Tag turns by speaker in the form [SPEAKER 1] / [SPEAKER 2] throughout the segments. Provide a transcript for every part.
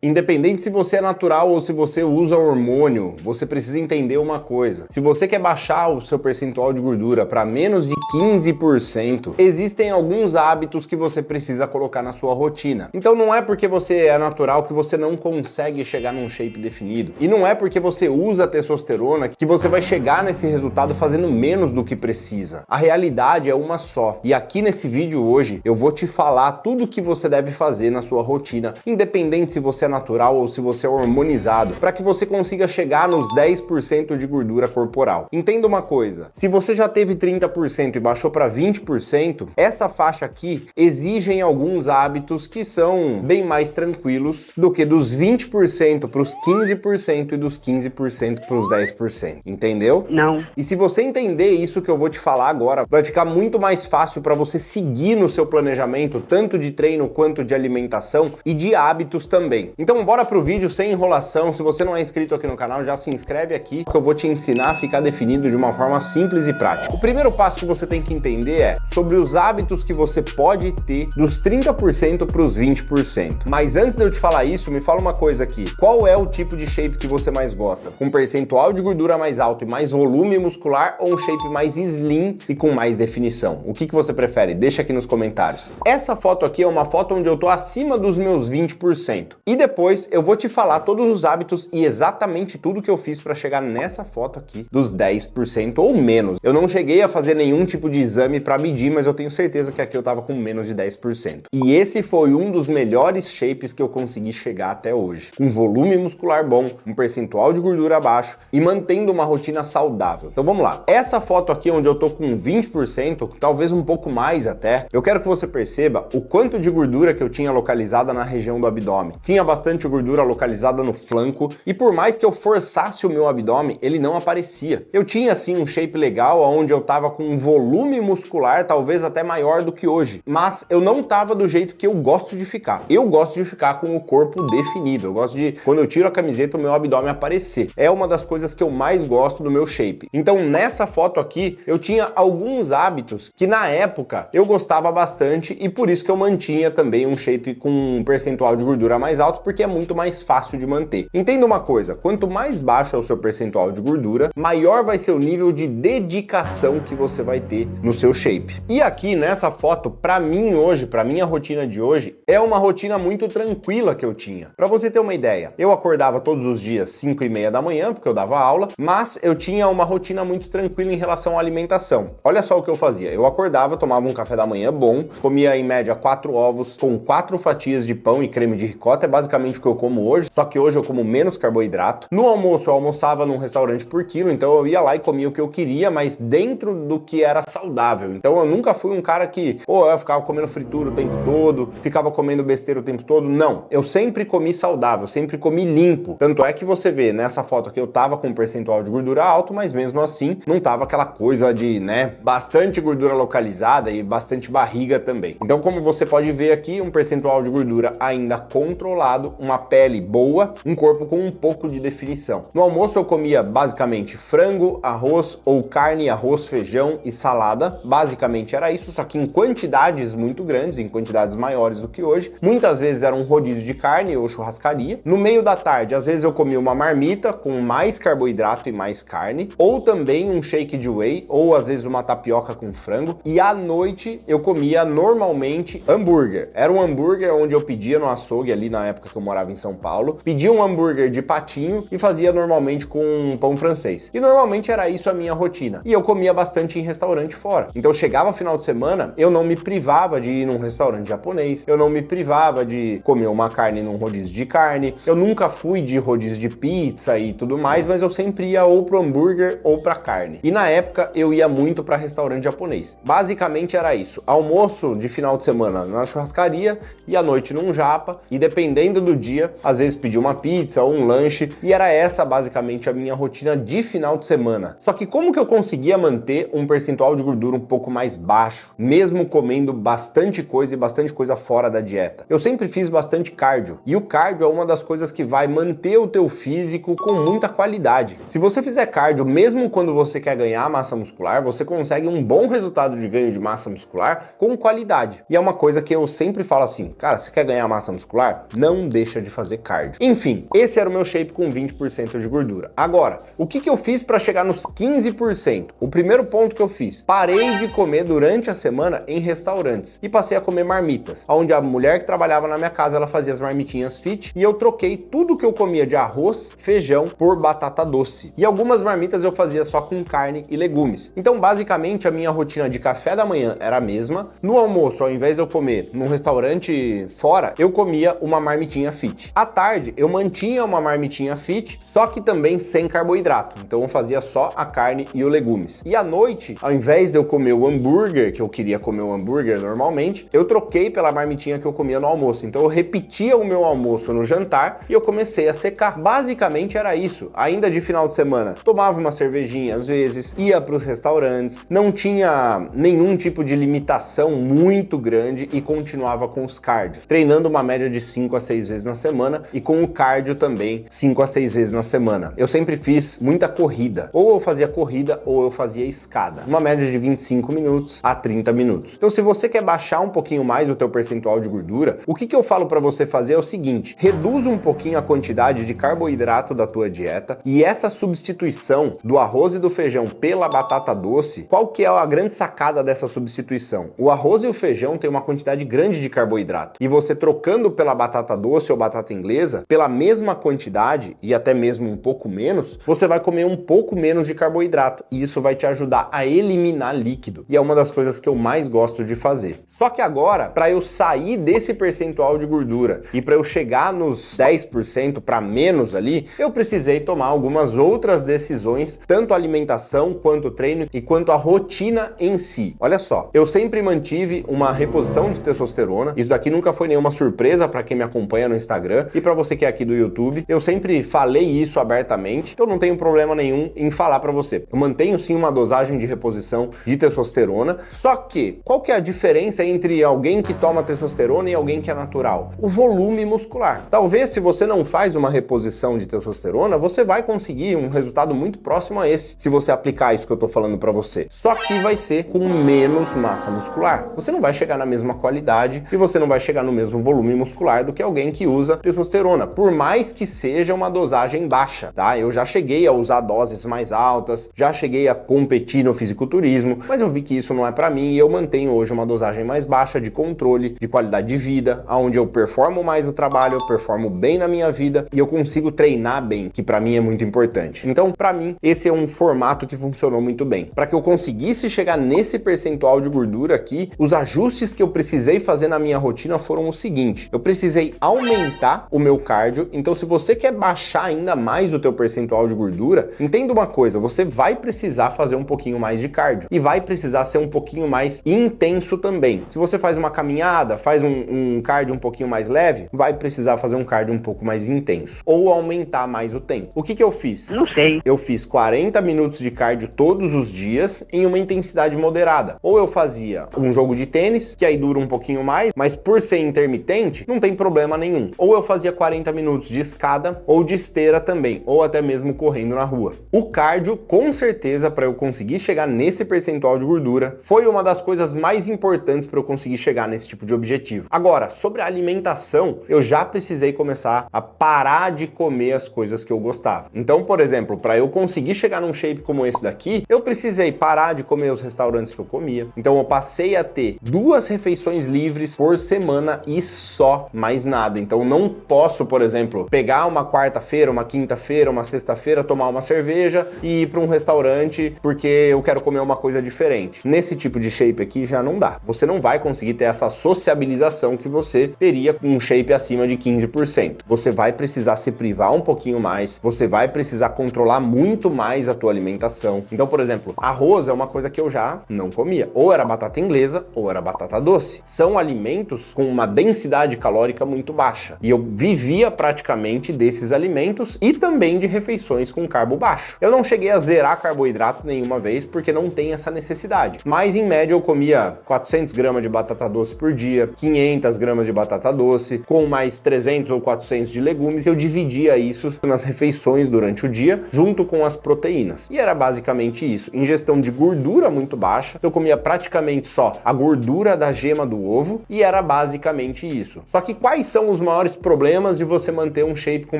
[SPEAKER 1] Independente se você é natural ou se você usa hormônio, você precisa entender uma coisa. Se você quer baixar o seu percentual de gordura para menos de 15%, existem alguns hábitos que você precisa colocar na sua rotina. Então não é porque você é natural que você não consegue chegar num shape definido. E não é porque você usa testosterona que você vai chegar nesse resultado fazendo menos do que precisa. A realidade é uma só. E aqui nesse vídeo hoje eu vou te falar tudo o que você deve fazer na sua rotina, independente se você é natural ou se você é hormonizado, para que você consiga chegar nos 10% de gordura corporal. Entenda uma coisa, se você já teve 30% e baixou para 20%, essa faixa aqui exigem alguns hábitos que são bem mais tranquilos do que dos 20% para os 15% e dos 15% para os 10%. Entendeu?
[SPEAKER 2] Não.
[SPEAKER 1] E se você entender isso que eu vou te falar agora, vai ficar muito mais fácil para você seguir no seu planejamento, tanto de treino quanto de alimentação e de hábitos também. Então bora pro vídeo sem enrolação. Se você não é inscrito aqui no canal, já se inscreve aqui que eu vou te ensinar a ficar definido de uma forma simples e prática. O primeiro passo que você tem que entender é sobre os hábitos que você pode ter dos 30% para os 20%. Mas antes de eu te falar isso, me fala uma coisa aqui. Qual é o tipo de shape que você mais gosta? Com percentual de gordura mais alto e mais volume muscular ou um shape mais slim e com mais definição? O que você prefere? Deixa aqui nos comentários. Essa foto aqui é uma foto onde eu tô acima dos meus 20%. E depois eu vou te falar todos os hábitos e exatamente tudo que eu fiz para chegar nessa foto aqui dos 10% ou menos. Eu não cheguei a fazer nenhum tipo de exame para medir, mas eu tenho certeza que aqui eu tava com menos de 10%. E esse foi um dos melhores shapes que eu consegui chegar até hoje. Com volume muscular bom, um percentual de gordura baixo e mantendo uma rotina saudável. Então vamos lá. Essa foto aqui onde eu tô com 20%, talvez um pouco mais até, eu quero que você perceba o quanto de gordura que eu tinha localizada na região do abdômen. Tinha bastante gordura localizada no flanco e por mais que eu forçasse o meu abdômen, ele não aparecia. Eu tinha assim um shape legal onde eu tava com um volume muscular talvez até maior do que hoje, mas eu não tava do jeito que eu gosto de ficar. Eu gosto de ficar com o corpo definido. Eu gosto de, quando eu tiro a camiseta, o meu abdômen aparecer. É uma das coisas que eu mais gosto do meu shape. Então nessa foto aqui, eu tinha alguns hábitos que na época eu gostava bastante e por isso que eu mantinha também um shape com um percentual de gordura mais alto, porque é muito mais fácil de manter. Entenda uma coisa, quanto mais baixo é o seu percentual de gordura, maior vai ser o nível de dedicação que você vai ter no seu shape. E aqui nessa foto, pra mim hoje, pra minha rotina de hoje, é uma rotina muito tranquila que eu tinha. Pra você ter uma ideia, eu acordava todos os dias 5:30 da manhã, porque eu dava aula, mas eu tinha uma rotina muito tranquila em relação à alimentação. Olha só o que eu fazia. Eu acordava, tomava um café da manhã bom, comia em média 4 ovos com 4 fatias de pão e creme de ricota, é basicamente o que eu como hoje, só que hoje eu como menos carboidrato. No almoço eu almoçava num restaurante por quilo, então eu ia lá e comia o que eu queria, mas dentro do que era saudável. Então eu nunca fui um cara que, eu ficava comendo fritura o tempo todo, ficava comendo besteira o tempo todo. Não, eu sempre comi saudável, sempre comi limpo. Tanto é que você vê nessa foto aqui eu tava com um percentual de gordura alto, mas mesmo assim não tava aquela coisa de, bastante gordura localizada e bastante barriga também. Então como você pode ver aqui, um percentual de gordura ainda controlado, uma pele boa, um corpo com um pouco de definição. No almoço eu comia basicamente frango, arroz ou carne, arroz, feijão e salada. Basicamente era isso, só que em quantidades muito grandes, em quantidades maiores do que hoje. Muitas vezes era um rodízio de carne ou churrascaria. No meio da tarde, às vezes eu comia uma marmita com mais carboidrato e mais carne, ou também um shake de whey, ou às vezes uma tapioca com frango. E à noite eu comia normalmente hambúrguer. Era um hambúrguer onde eu pedia no açougue ali na época que eu morava em São Paulo, pedia um hambúrguer de patinho e fazia normalmente com pão francês. E normalmente era isso a minha rotina. E eu comia bastante em restaurante fora. Então chegava final de semana, eu não me privava de ir num restaurante japonês, eu não me privava de comer uma carne num rodízio de carne, eu nunca fui de rodízio de pizza e tudo mais, mas eu sempre ia ou pro hambúrguer ou pra carne. E na época eu ia muito pra restaurante japonês. Basicamente era isso. Almoço de final de semana na churrascaria e à noite num japa, e dependendo do dia, às vezes pedia uma pizza ou um lanche, e era essa basicamente a minha rotina de final de semana. Só que como que eu conseguia manter um percentual de gordura um pouco mais baixo, mesmo comendo bastante coisa e bastante coisa fora da dieta? Eu sempre fiz bastante cardio, e o cardio é uma das coisas que vai manter o teu físico com muita qualidade. Se você fizer cardio, mesmo quando você quer ganhar massa muscular, você consegue um bom resultado de ganho de massa muscular com qualidade. E é uma coisa que eu sempre falo assim, cara, você quer ganhar massa muscular? Não deixa de fazer cardio. Enfim, esse era o meu shape com 20% de gordura. Agora, o que eu fiz para chegar nos 15%? O primeiro ponto que eu fiz, parei de comer durante a semana em restaurantes e passei a comer marmitas, onde a mulher que trabalhava na minha casa, ela fazia as marmitinhas fit e eu troquei tudo que eu comia de arroz, feijão por batata doce. E algumas marmitas eu fazia só com carne e legumes. Então, basicamente, a minha rotina de café da manhã era a mesma. No almoço, ao invés de eu comer num restaurante fora, eu comia uma marmitinha fit. À tarde, eu mantinha uma marmitinha fit, só que também sem carboidrato. Então, eu fazia só a carne e os legumes. E à noite, ao invés de eu comer o hambúrguer, que eu queria comer o hambúrguer normalmente, eu troquei pela marmitinha que eu comia no almoço. Então, eu repetia o meu almoço no jantar e eu comecei a secar. Basicamente, era isso. Ainda de final de semana, tomava uma cervejinha às vezes, ia para os restaurantes, não tinha nenhum tipo de limitação muito grande e continuava com os cardios, treinando uma média de 5 a 6 vezes na semana e com o cardio também 5 a 6 vezes na semana. Eu sempre fiz muita corrida, ou eu fazia corrida ou eu fazia escada, uma média de 25 minutos a 30 minutos. Então, se você quer baixar um pouquinho mais o teu percentual de gordura, o que eu falo para você fazer é o seguinte: reduz um pouquinho a quantidade de carboidrato da tua dieta e essa substituição do arroz e do feijão pela batata doce, qual que é a grande sacada dessa substituição? O arroz e o feijão têm uma quantidade grande de carboidrato e você trocando pela batata doce ou batata inglesa, pela mesma quantidade e até mesmo um pouco menos, você vai comer um pouco menos de carboidrato e isso vai te ajudar a eliminar líquido. E é uma das coisas que eu mais gosto de fazer. Só que agora, para eu sair desse percentual de gordura e para eu chegar nos 10% para menos ali, eu precisei tomar algumas outras decisões, tanto a alimentação, quanto o treino e quanto a rotina em si. Olha só, eu sempre mantive uma reposição de testosterona, isso daqui nunca foi nenhuma surpresa para quem me acompanha no Instagram e para você que é aqui do YouTube, eu sempre falei isso abertamente, então não tenho problema nenhum em falar para você. Eu mantenho sim uma dosagem de reposição de testosterona, só que qual que é a diferença entre alguém que toma testosterona e alguém que é natural? O volume muscular. Talvez se você não faz uma reposição de testosterona, você vai conseguir um resultado muito próximo a esse, se você aplicar isso que eu tô falando para você. Só que vai ser com menos massa muscular. Você não vai chegar na mesma qualidade e você não vai chegar no mesmo volume muscular do que alguém que usa testosterona, por mais que seja uma dosagem baixa, tá? Eu já cheguei a usar doses mais altas, já cheguei a competir no fisiculturismo, mas eu vi que isso não é para mim e eu mantenho hoje uma dosagem mais baixa de controle, de qualidade de vida, onde eu performo mais no trabalho, eu performo bem na minha vida e eu consigo treinar bem, que para mim é muito importante. Então, para mim, esse é um formato que funcionou muito bem. Para que eu conseguisse chegar nesse percentual de gordura aqui, os ajustes que eu precisei fazer na minha rotina foram o seguinte: eu precisei aumentar o meu cardio. Então, se você quer baixar ainda mais o teu percentual de gordura, entenda uma coisa, você vai precisar fazer um pouquinho mais de cardio e vai precisar ser um pouquinho mais intenso também. Se você faz uma caminhada, faz um cardio um pouquinho mais leve, vai precisar fazer um cardio um pouco mais intenso ou aumentar mais o tempo. O que eu fiz?
[SPEAKER 2] Não sei.
[SPEAKER 1] Eu fiz 40 minutos de cardio todos os dias em uma intensidade moderada. Ou eu fazia um jogo de tênis, que aí dura um pouquinho mais, mas por ser intermitente, não tem problema nenhum. Ou eu fazia 40 minutos de escada ou de esteira também, ou até mesmo correndo na rua. O cardio, com certeza, para eu conseguir chegar nesse percentual de gordura, foi uma das coisas mais importantes para eu conseguir chegar nesse tipo de objetivo. Agora, sobre a alimentação, eu já precisei começar a parar de comer as coisas que eu gostava. Então, por exemplo, para eu conseguir chegar num shape como esse daqui, eu precisei parar de comer os restaurantes que eu comia. Então, eu passei a ter 2 refeições livres por semana e só, mais nada. Então, não posso, por exemplo, pegar uma quarta-feira, uma quinta-feira, uma sexta-feira, tomar uma cerveja e ir para um restaurante porque eu quero comer uma coisa diferente. Nesse tipo de shape aqui já não dá. Você não vai conseguir ter essa sociabilização que você teria com um shape acima de 15%. Você vai precisar se privar um pouquinho mais, você vai precisar controlar muito mais a tua alimentação. Então, por exemplo, arroz é uma coisa que eu já não comia. Ou era batata inglesa, ou era batata doce. São alimentos com uma densidade calórica muito baixa. E eu vivia praticamente desses alimentos e também de refeições com carbo baixo. Eu não cheguei a zerar carboidrato nenhuma vez, porque não tem essa necessidade. Mas, em média, eu comia 400 gramas de batata doce por dia, 500 gramas de batata doce, com mais 300 ou 400 de legumes. Eu dividia isso nas refeições durante o dia, junto com as proteínas. E era basicamente isso. Ingestão de gordura muito baixa. Eu comia praticamente só a gordura da gema do ovo e era basicamente isso. Só que quais são dos maiores problemas de você manter um shape com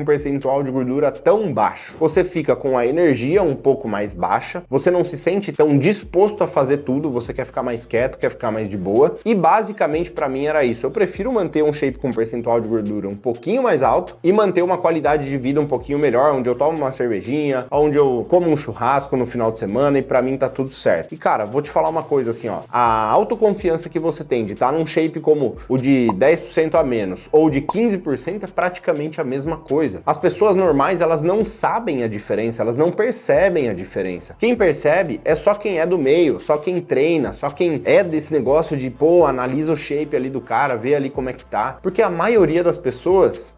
[SPEAKER 1] um percentual de gordura tão baixo. Você fica com a energia um pouco mais baixa, você não se sente tão disposto a fazer tudo, você quer ficar mais quieto, quer ficar mais de boa, e basicamente pra mim era isso. Eu prefiro manter um shape com um percentual de gordura um pouquinho mais alto e manter uma qualidade de vida um pouquinho melhor, onde eu tomo uma cervejinha, onde eu como um churrasco no final de semana e pra mim tá tudo certo. E cara, vou te falar uma coisa assim, ó, a autoconfiança que você tem de estar num shape como o de 10% a menos ou de 15% é praticamente a mesma coisa. As pessoas normais, elas não sabem a diferença, elas não percebem a diferença. Quem percebe é só quem é do meio, só quem treina, só quem é desse negócio de, pô, analisa o shape ali do cara, vê ali como é que tá. Porque a maioria das pessoas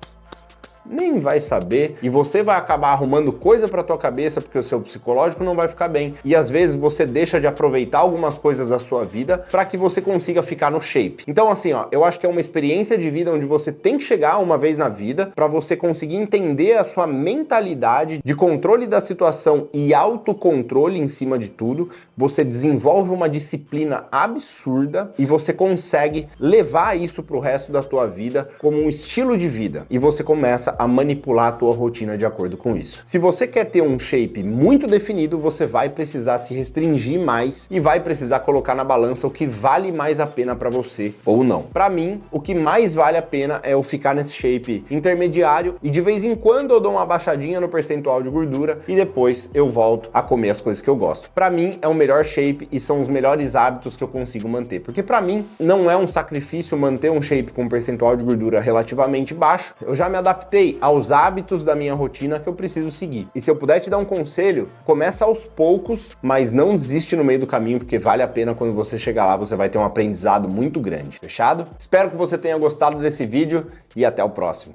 [SPEAKER 1] nem vai saber e você vai acabar arrumando coisa pra tua cabeça porque o seu psicológico não vai ficar bem. E às vezes você deixa de aproveitar algumas coisas da sua vida para que você consiga ficar no shape. Então assim, ó, eu acho que é uma experiência de vida onde você tem que chegar uma vez na vida para você conseguir entender a sua mentalidade de controle da situação e autocontrole em cima de tudo. Você desenvolve uma disciplina absurda e você consegue levar isso pro resto da tua vida como um estilo de vida. E você começa a manipular a tua rotina de acordo com isso. Se você quer ter um shape muito definido, você vai precisar se restringir mais e vai precisar colocar na balança o que vale mais a pena para você ou não. Para mim, o que mais vale a pena é eu ficar nesse shape intermediário e de vez em quando eu dou uma baixadinha no percentual de gordura e depois eu volto a comer as coisas que eu gosto. Para mim é o melhor shape e são os melhores hábitos que eu consigo manter, porque para mim não é um sacrifício manter um shape com um percentual de gordura relativamente baixo. Eu já me adaptei aos hábitos da minha rotina que eu preciso seguir. E se eu puder te dar um conselho, começa aos poucos, mas não desiste no meio do caminho, porque vale a pena. Quando você chegar lá, você vai ter um aprendizado muito grande. Fechado? Espero que você tenha gostado desse vídeo e até o próximo.